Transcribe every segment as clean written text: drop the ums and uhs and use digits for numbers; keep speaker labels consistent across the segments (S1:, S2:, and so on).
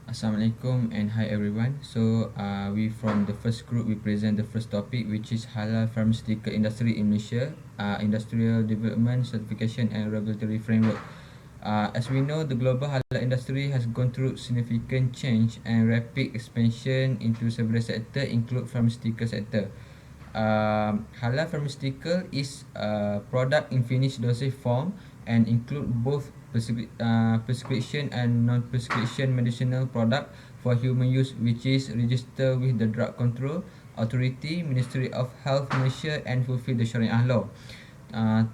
S1: Assalamualaikum and hi everyone. We from the first group we present the first topic, which is halal pharmaceutical industry in Malaysia, industrial development, certification and regulatory framework. As we know, the global halal industry has gone through significant change and rapid expansion into several sectors, include pharmaceutical sector. Halal pharmaceutical is a product in finished dosage form and include both prescription and non-prescription medicinal product for human use, which is registered with the Drug Control Authority, Ministry of Health Malaysia, and fulfill the Sharia law. Uh,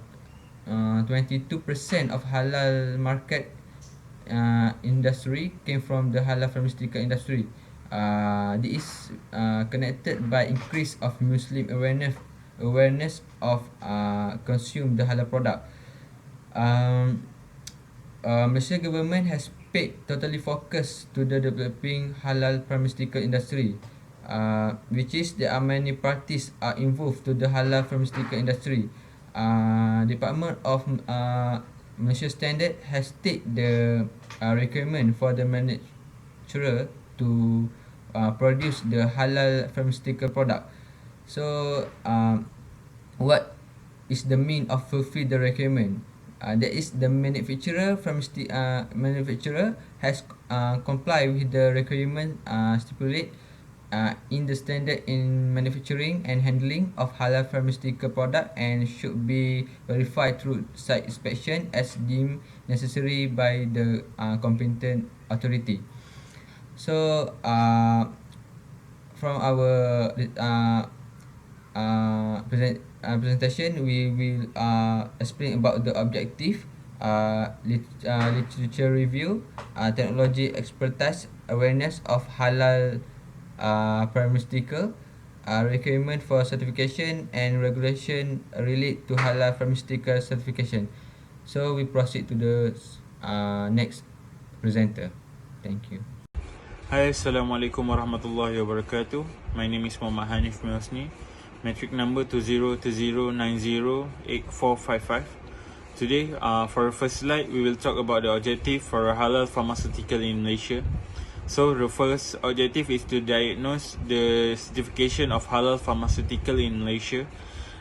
S1: 22% of halal market industry came from the halal pharmaceutical industry. This is connected by increase of Muslim awareness of consume the halal product. Um, Malaysia government has paid totally focus to the developing halal pharmaceutical industry, which is there are many parties are involved to the halal pharmaceutical industry. Department of Malaysia Standard has take the requirement for the manufacturer to produce the halal pharmaceutical product. So, what is the mean of fulfill the requirement? That is the manufacturer has comply with the requirement stipulate in the standard in manufacturing and handling of halal pharmaceutical product and should be verified through site inspection as deemed necessary by the competent authority. So, from our presentation, we will explain about the objective, literature review, technology expertise, awareness of halal pharmaceutical, requirement for certification and regulation relate to halal pharmaceutical certification. So we proceed to the next presenter. Thank you.
S2: Hi, Assalamualaikum warahmatullahi wabarakatuh. My name is Muhammad Hanif Milsni. Metric number 2020908455. Today, for the first slide, we will talk about the objective for a halal pharmaceutical in Malaysia. So, the first objective is to diagnose the certification of halal pharmaceutical in Malaysia.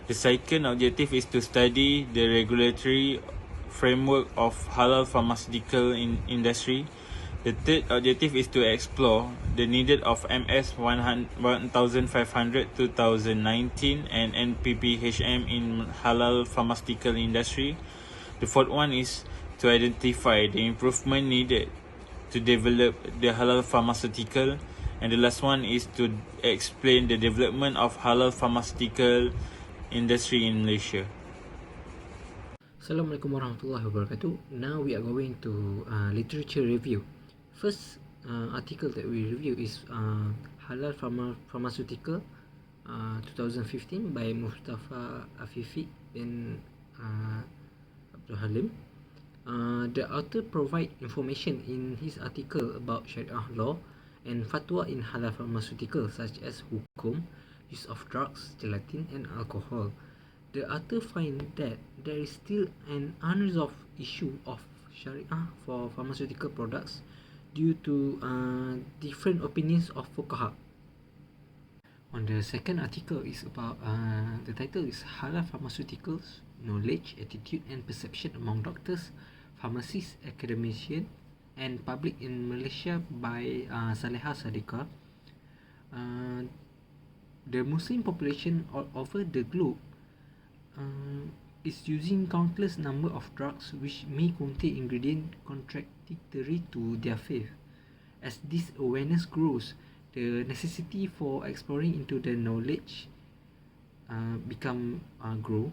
S2: The second objective is to study the regulatory framework of halal pharmaceutical industry. The third objective is to explore the needed of MS 1500 2019 and NPPHM in halal pharmaceutical industry. The fourth one is to identify the improvement needed to develop the halal pharmaceutical, and the last one is to explain the development of halal pharmaceutical industry in Malaysia.
S3: Assalamualaikum warahmatullahi wabarakatuh. Now we are going to literature review. First article that we review is Halal Pharmaceutical 2015 by Mustafa Afifi bin Abdul Halim. The author provide information in his article about Sharia law and fatwa in halal pharmaceuticals such as hukum, use of drugs, gelatin and alcohol. The author find that there is still an unresolved issue of Sharia for pharmaceutical products due to different opinions of fuqaha. On the second article is about the title is Halal Pharmaceuticals, Knowledge, Attitude and Perception Among Doctors, Pharmacists, Academicians and Public in Malaysia by Saleha Sadiqa. The Muslim population all over the globe is using countless number of drugs which may contain ingredients contradictory to their faith. As this awareness grows, the necessity for exploring into the knowledge grow.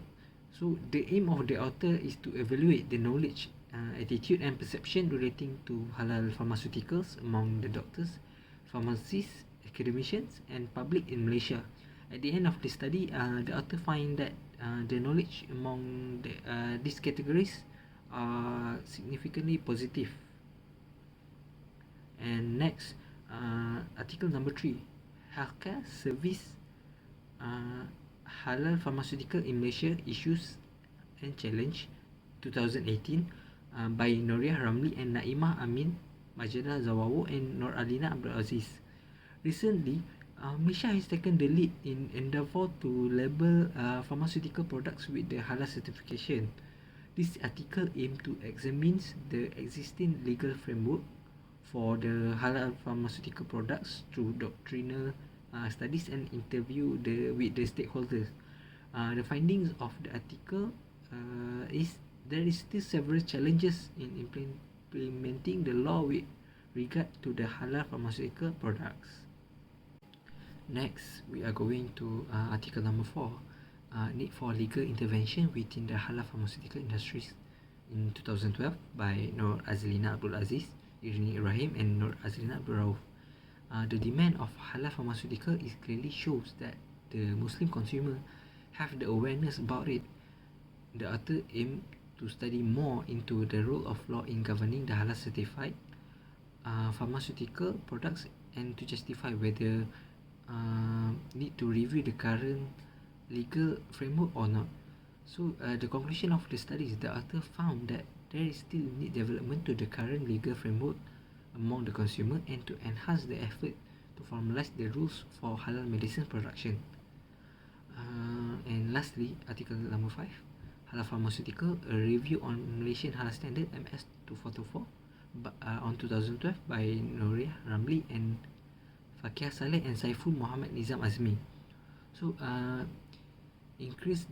S3: So the aim of the author is to evaluate the knowledge, attitude and perception relating to halal pharmaceuticals among the doctors, pharmacists, academicians and public in Malaysia. At the end of the study, the author find that the knowledge among these categories are significantly positive. And next, article number 3, healthcare service halal pharmaceutical in Malaysia issues and challenge 2018 by Noria Ramli and Naimah Amin Majida Zawawo and Nur Alina Abdul Aziz. Recently, Malaysia has taken the lead in endeavour to label pharmaceutical products with the Halal certification. This article aims to examine the existing legal framework for the halal pharmaceutical products through doctrinal studies and interview with the stakeholders. The findings of the article is there is still several challenges in implementing the law with regard to the halal pharmaceutical products. Next, we are going to article number 4, need for legal intervention within the halal pharmaceutical industries in 2012 by Nur Azlina Abdul Aziz, Irini Ibrahim and Nur Azlina Abdul Rauf. The demand of halal pharmaceutical is clearly shows that the Muslim consumer have the awareness about it. The author aim to study more into the role of law in governing the halal certified pharmaceutical products and to justify whether need to review the current legal framework or not. So the conclusion of the study is the author found that there is still need development to the current legal framework among the consumer and to enhance the effort to formalize the rules for halal medicine production. And lastly, article number 5, halal pharmaceutical, a review on Malaysian halal standard MS 2424 on 2012 by Noria Ramli and Fakir Saleh and Saiful Muhammad Nizam Azmi. So increase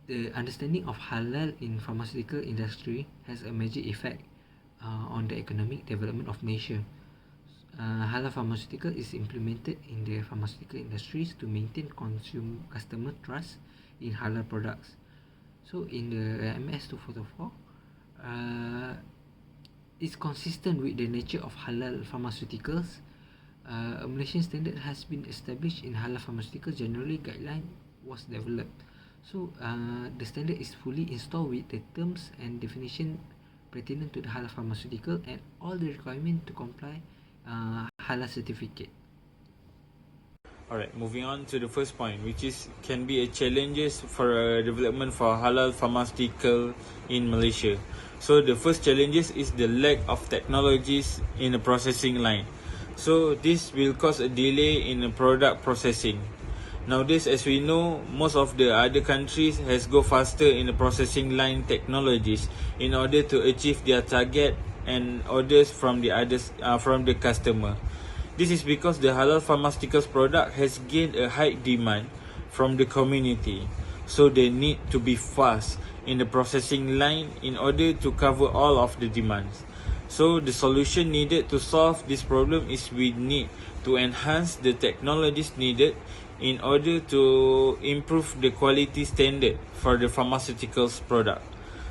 S3: the understanding of halal in pharmaceutical industry has a major effect on the economic development of Malaysia. Halal pharmaceutical is implemented in the pharmaceutical industries to maintain customer trust in halal products. So in the MS 244, it's consistent with the nature of halal pharmaceuticals. A Malaysian standard has been established in halal pharmaceutical. Generally, guideline was developed. So the standard is fully installed with the terms and definition pertinent to the halal pharmaceutical and all the requirement to comply halal certificate.
S2: Alright, moving on to the first point, which is can be a challenges for development for halal pharmaceutical in Malaysia. So the first challenges is the lack of technologies in the processing line. So this will cause a delay in the product processing. Nowadays, as we know, most of the other countries has go faster in the processing line technologies in order to achieve their target and orders from the others from the customer. This is because the halal pharmaceuticals product has gained a high demand from the community. So they need to be fast in the processing line in order to cover all of the demands. So the solution needed to solve this problem is we need to enhance the technologies needed in order to improve the quality standard for the pharmaceuticals product.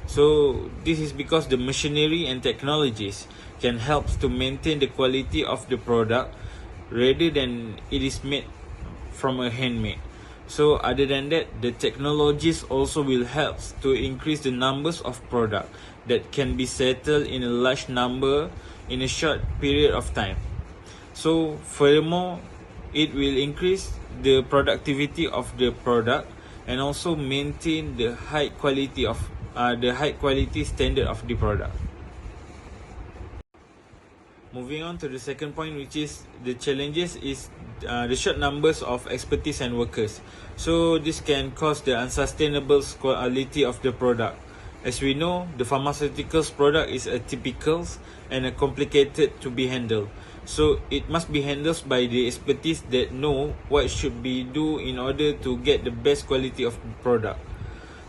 S2: So this is because the machinery and technologies can help to maintain the quality of the product rather than it is made from a handmade. So other than that, the technologies also will help to increase the numbers of product that can be settled in a large number in a short period of time. So furthermore, it will increase the productivity of the product and also maintain the high quality of standard of the product. Moving on to the second point, which is the challenges is the short numbers of expertise and workers. So this can cause the unsustainable quality of the product. As we know, the pharmaceuticals product is atypical and complicated to be handled. So it must be handled by the expertise that know what should be do in order to get the best quality of the product.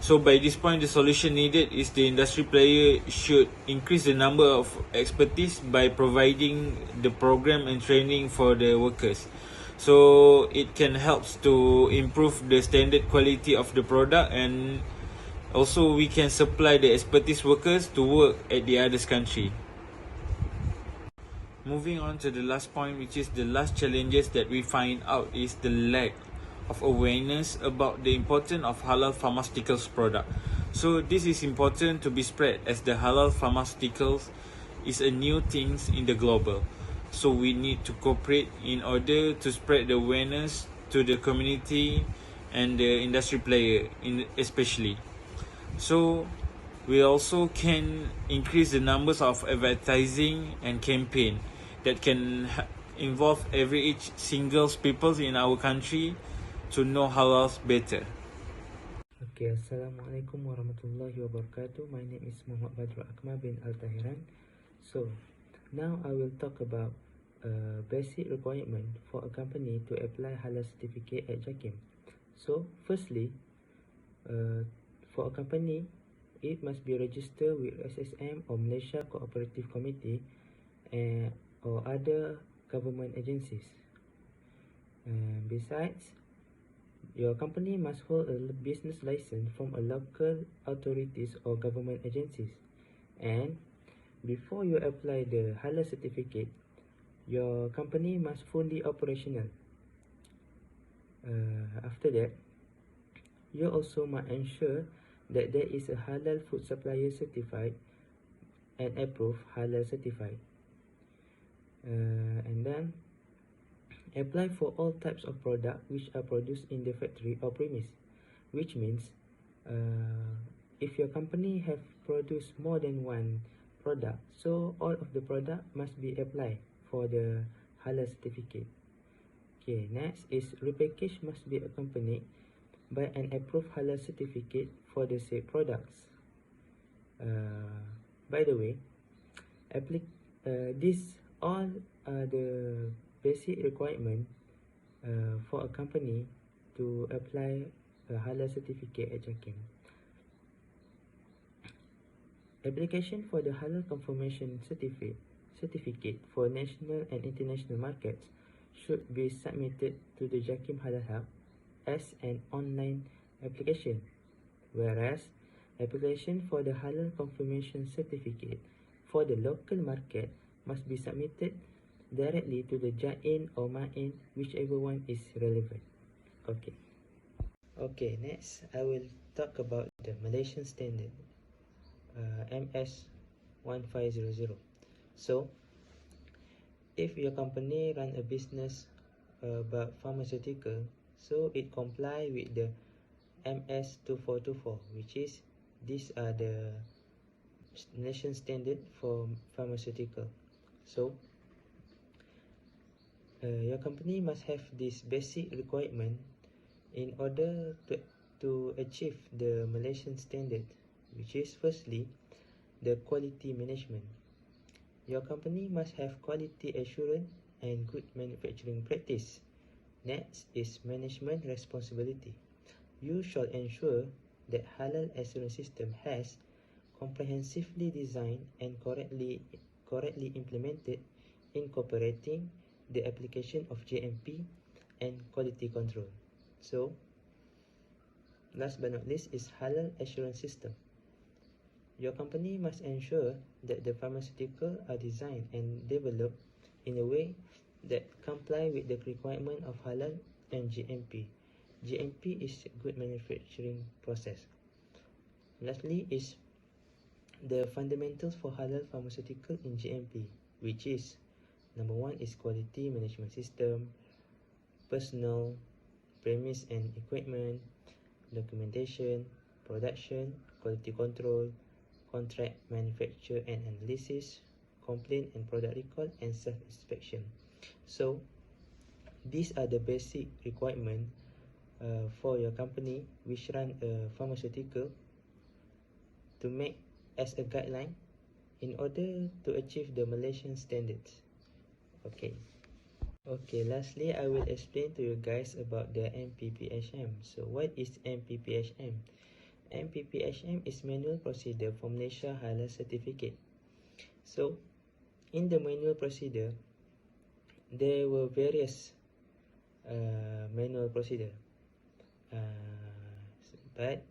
S2: So by this point, the solution needed is the industry player should increase the number of expertise by providing the program and training for the workers. So it can help to improve the standard quality of the product, and also we can supply the expertise workers to work at the other country. Moving on to the last point, which is the last challenges that we find out is the lack of awareness about the importance of halal pharmaceuticals product. So this is important to be spread as the halal pharmaceuticals is a new thing in the global. So we need to cooperate in order to spread the awareness to the community and the industry player especially. So we also can increase the numbers of advertising and campaign that can involve each single people in our country to know halal better.
S4: Okay, Assalamualaikum warahmatullahi wabarakatuh. My name is Muhammad Badru Akmal bin Al-Tahiran. So, now I will talk about basic requirement for a company to apply halal certificate at JAKIM. So, firstly, for a company, it must be registered with SSM or Malaysia Cooperative Committee or other government agencies. Besides, your company must hold a business license from a local authorities or government agencies. And before you apply the halal certificate, your company must fully operational. After that, you also must ensure that there is a halal food supplier certified and approved halal certified. And then apply for all types of product which are produced in the factory or premise, which means if your company have produced more than one product, so all of the product must be applied for the halal certificate. Okay, next is repackage must be accompanied by an approved halal certificate for the said products. By the way, these all are the basic requirement for a company to apply a halal certificate at JAKIM. Application for the halal confirmation certificate for national and international markets should be submitted to the JAKIM Halal Hub as an online application, whereas application for the halal confirmation certificate for the local market must be submitted directly to the Jain or Main, whichever one is relevant. Okay, next I will talk about the Malaysian standard, MS1500. So, if your company run a business about pharmaceutical, so it comply with the MS2424, which is these are the nation standard for pharmaceutical. So, your company must have this basic requirement in order to achieve the Malaysian standard, which is firstly the quality management. Your company must have quality assurance and good manufacturing practice. Next is management responsibility. You shall ensure that halal assurance system has comprehensively designed and correctly implemented, incorporating the application of JMP and quality control. So, last but not least is halal assurance system. Your company must ensure that the pharmaceutical are designed and developed in a way that comply with the requirement of halal and GMP. GMP is good manufacturing process. Lastly is the fundamentals for halal pharmaceutical in GMP, which is number 1 is quality management system, personnel, premise and equipment, documentation, production, quality control, contract manufacture and analysis, complaint and product recall, and self-inspection. So, these are the basic requirements for your company which run a pharmaceutical to make as a guideline in order to achieve the Malaysian standards. Okay, lastly, I will explain to you guys about the MPPHM. So, what is MPPHM? MPPHM is manual procedure for Malaysia Halal Certificate. So, in the manual procedure, there were various manual procedure. But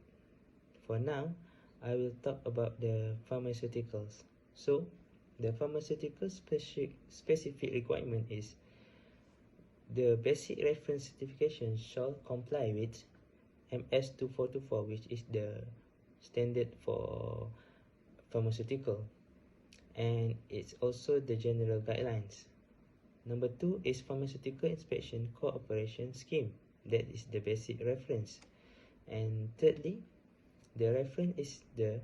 S4: for now, I will talk about the pharmaceuticals. So, the pharmaceutical specific requirement is the basic reference certification shall comply with MS2424, which is the standard for pharmaceutical, and it's also the general guidelines. Number 2 is pharmaceutical inspection cooperation scheme. That is the basic reference. And thirdly, the reference is the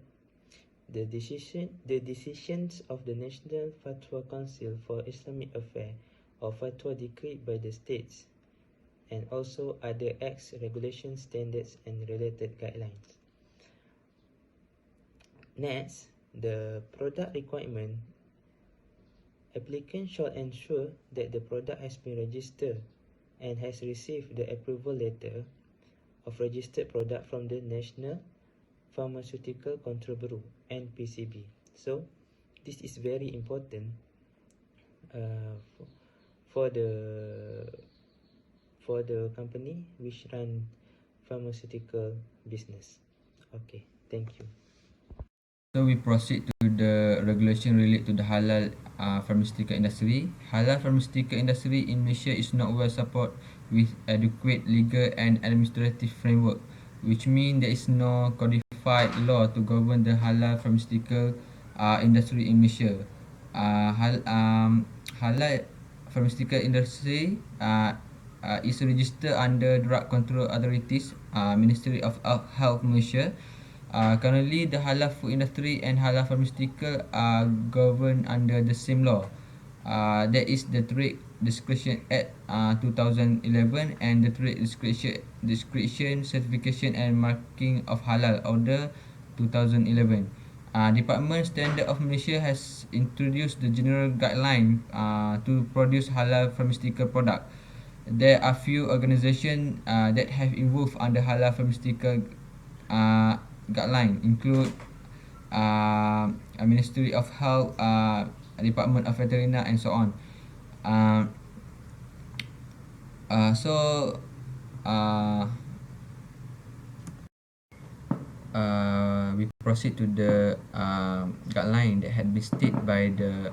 S4: The decisions of the National Fatwa Council for Islamic Affairs or Fatwa decreed by the states, and also other acts, regulations, standards, and related guidelines. Next, the product requirement. Applicant shall ensure that the product has been registered and has received the approval letter of registered product from the National Pharmaceutical Control Bureau (NPCB). So, this is very important uh, for the company which run pharmaceutical business. Okay, thank you.
S1: So we proceed to the regulation related to the halal pharmaceutical industry. Halal pharmaceutical industry in Malaysia is not well supported with adequate legal and administrative framework, which means there is no codified law to govern the halal pharmaceutical industry in Malaysia. Halal pharmaceutical industry is registered under Drug Control Authorities, Ministry of Health Malaysia. Currently, the halal food industry and halal pharmaceutical are governed under the same law. That is the Trade Discretion Act 2011 and the Trade Discretion Certification and Marking of Halal Order 2011. Department Standard of Malaysia has introduced the general guideline to produce halal pharmaceutical product. There are few organisations that have involved under halal pharmaceutical uh, guideline include Ministry of Health, Department of Veterinary, and so on. Uh, so uh, we proceed to the guideline that had been stated by the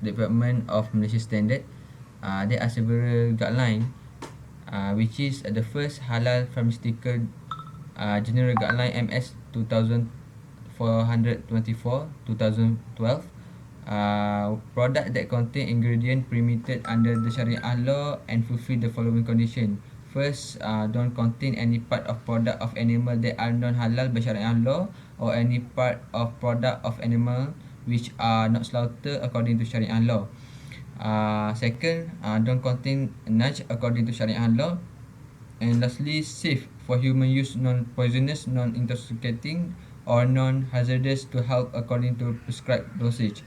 S1: Department of Malaysia Standard. There are several guidelines, which is the first halal pharmaceutical general guideline MS 2424 2012. Product that contain ingredient permitted under the Sharia law and fulfill the following condition. First, don't contain any part of product of animal that are non-halal by Sharia law, or any part of product of animal which are not slaughtered according to Sharia law. Second, don't contain naj according to Sharia law. And lastly, safe for human use, non-poisonous, non-intoxicating, or non-hazardous to health according to prescribed dosage.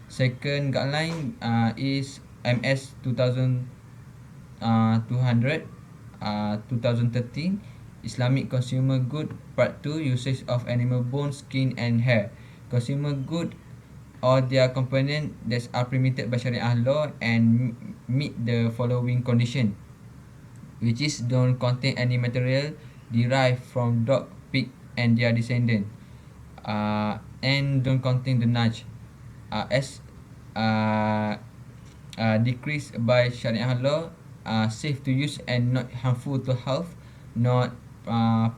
S1: Second guideline is MS 2200 2013, Islamic Consumer Good Part 2, Usage of Animal Bone, Skin and Hair. Consumer good or their component that are permitted by Sharia law and meet the following condition, which is don't contain any material derived from dog, pig, and their descendant, and don't contain the nudge, as decreased by Sharia law, safe to use and not harmful to health, not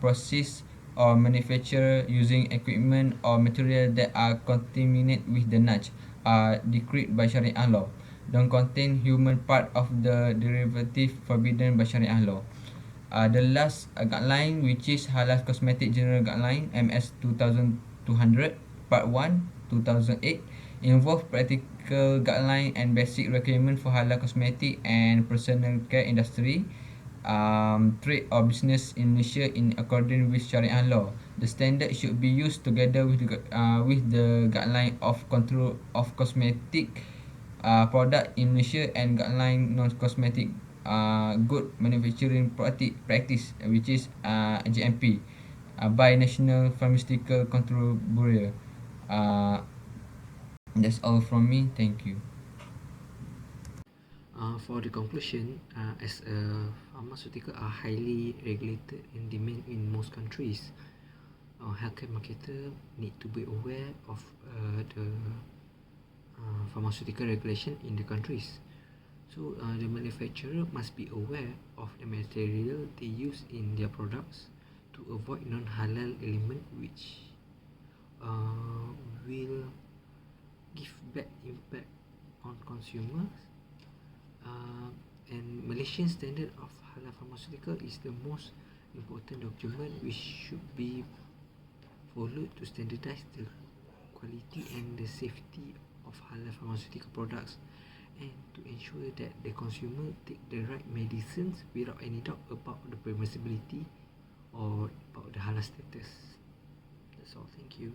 S1: processed or manufactured using equipment or material that are contaminated with the nudge, decreed by Sharia law. Don't contain human part of the derivative forbidden by Sharia law. The last guideline, which is Halal Cosmetic General Guideline MS 2200 Part 1 2008, involve practical guideline and basic requirement for halal cosmetic and personal care industry, trade or business in Malaysia in accordance with Sharia law. The standard should be used together with the guideline of control of cosmetic product in Malaysia and guideline non-cosmetic good manufacturing practice, which is GMP, by National Pharmaceutical Control Bureau. That's all from me. Thank you.
S3: For the conclusion, as a pharmaceutical are highly regulated and demand in most countries, healthcare marketer need to be aware of the pharmaceutical regulation in the countries. So the manufacturer must be aware of the material they use in their products to avoid non-halal element which will give bad impact on consumers. And Malaysian standard of halal pharmaceutical is the most important document which should be followed to standardize the quality and the safety of halal pharmaceutical products, and to ensure that the consumer take the right medicines without any doubt about the permissibility or about the halal status. That's all. Thank you.